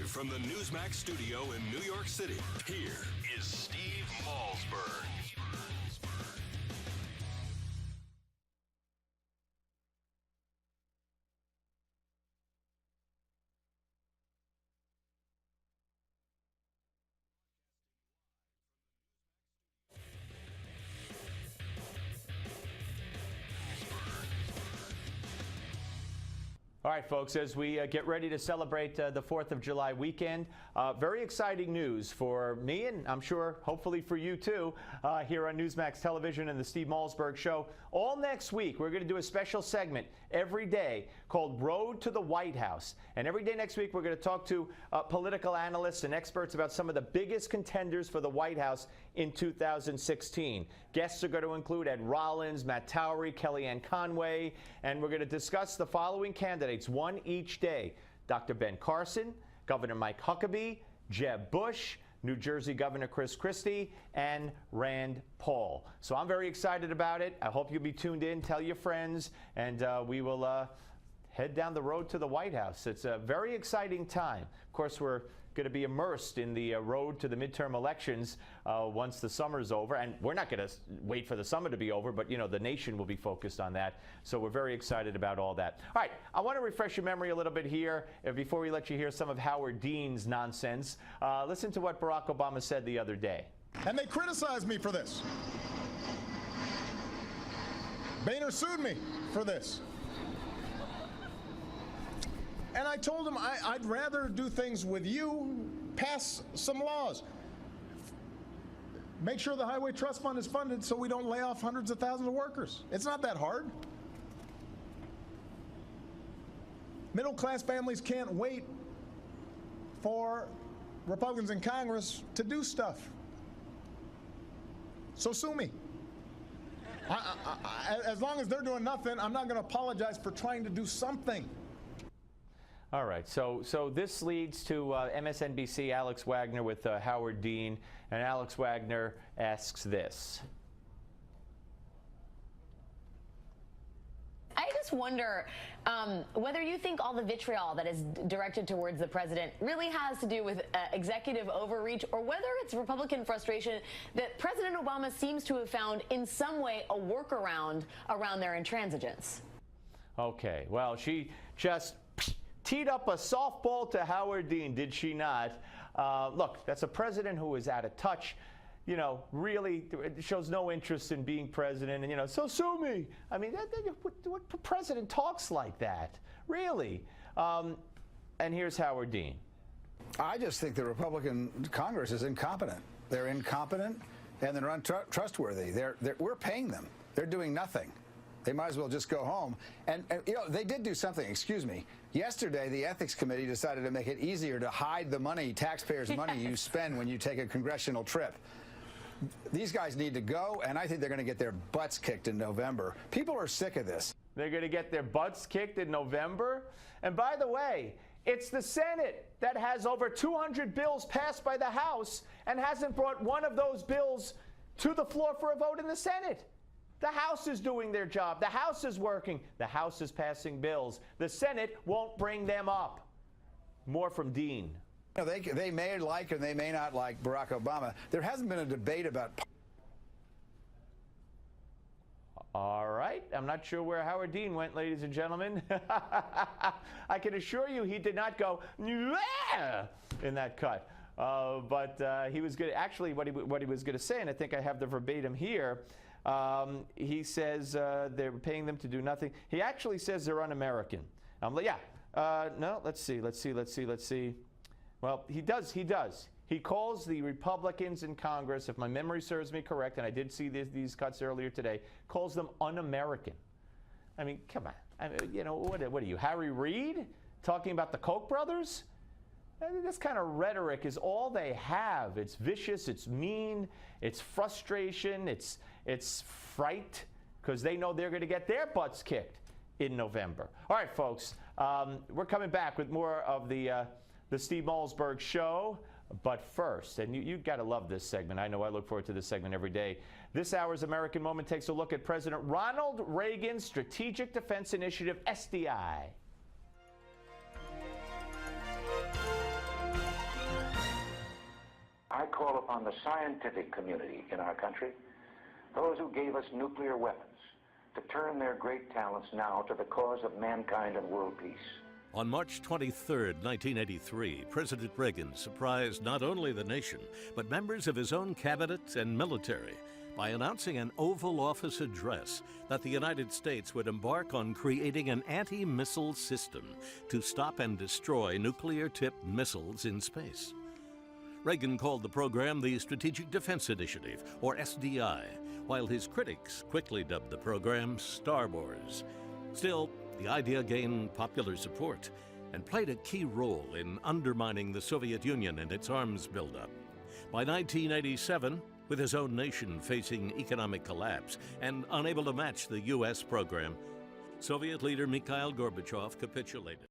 from the Newsmax studio in New York City, here is Steve Malzberg. All right, folks, as we get ready to celebrate the 4th of July weekend, very exciting news for me and I'm sure hopefully for you too here on Newsmax Television and the Steve Malzberg Show. All next week, we're going to do a special segment every day called Road to the White House. And every day next week, we're going to talk to political analysts and experts about some of the biggest contenders for the White House in 2016. Guests are going to include Ed Rollins, Matt Towery, Kellyanne Conway, and we're going to discuss the following candidates, one each day: Dr. Ben Carson, Governor Mike Huckabee, Jeb Bush, New Jersey Governor Chris Christie, and Rand Paul. So I'm very excited about it. I hope you'll be tuned in. Tell your friends, and we will head down the road to the White House. It's a very exciting time. Of course, we're going to be immersed in the road to the midterm elections once the summer's over. And we're not going to wait for the summer to be over, but, you know, the nation will be focused on that. So we're very excited about all that. All right, I want to refresh your memory a little bit here before we let you hear some of Howard Dean's nonsense. Listen to what Barack Obama said the other day. And they criticized me for this. Boehner sued me for this. And I told him I'd rather do things with you, pass some laws. Make sure the Highway Trust Fund is funded so we don't lay off hundreds of thousands of workers. It's not that hard. Middle-class families can't wait for Republicans in Congress to do stuff. So sue me. As long as they're doing nothing, I'm not going to apologize for trying to do something. All right, so this leads to MSNBC Alex Wagner with Howard Dean, and Alex Wagner asks this. I just wonder whether you think all the vitriol that is directed towards the president really has to do with executive overreach, or whether it's Republican frustration that President Obama seems to have found in some way a workaround around their intransigence. Okay, well, she just teed up a softball to Howard Dean, did she not? Look, that's a president who is out of touch, you know, really shows no interest in being president, and, you know, so sue me. I mean, what president talks like that? Really? And here's Howard Dean. I just think the Republican Congress is incompetent. They're incompetent, and they're untrustworthy. We're paying them. They're doing nothing. They might as well just go home. And you know, they did do something, excuse me. Yesterday, the Ethics Committee decided to make it easier to hide the money, taxpayers' money you spend when you take a congressional trip. These guys need to go, and I think they're going to get their butts kicked in November. People are sick of this. They're going to get their butts kicked in November? And by the way, it's the Senate that has over 200 bills passed by the House and hasn't brought one of those bills to the floor for a vote in the Senate. The House is doing their job. The House is working. The House is passing bills. The Senate won't bring them up. More from Dean. You know, they may like and they may not like Barack Obama. There hasn't been a debate about. All right. I'm not sure where Howard Dean went, ladies and gentlemen. I can assure you he did not go in that cut. But he was good. Actually, what he was going to say, and I think I have the verbatim here. He says they're paying them to do nothing. He actually says they're un-American. No, let's see. Well, he does. He calls the Republicans in Congress, if my memory serves me correct, and I did see these cuts earlier today, calls them un-American. I mean, come on. I mean, you know, what are you, Harry Reid, talking about the Koch brothers? I mean, this kind of rhetoric is all they have. It's vicious, it's mean, it's frustration, it's fright, because they know they're going to get their butts kicked in November. All right, folks, we're coming back with more of the Steve Malzberg Show. But first, and you've got to love this segment. I know I look forward to this segment every day. This hour's American Moment takes a look at President Ronald Reagan's Strategic Defense Initiative, SDI. I call upon the scientific community in our country, those who gave us nuclear weapons, to turn their great talents now to the cause of mankind and world peace. On March 23, 1983, President Reagan surprised not only the nation, but members of his own cabinet and military by announcing an Oval Office address that the United States would embark on creating an anti-missile system to stop and destroy nuclear-tipped missiles in space. Reagan called the program the Strategic Defense Initiative, or SDI, while his critics quickly dubbed the program Star Wars. Still, the idea gained popular support and played a key role in undermining the Soviet Union and its arms buildup. By 1987, with his own nation facing economic collapse and unable to match the U.S. program, Soviet leader Mikhail Gorbachev capitulated.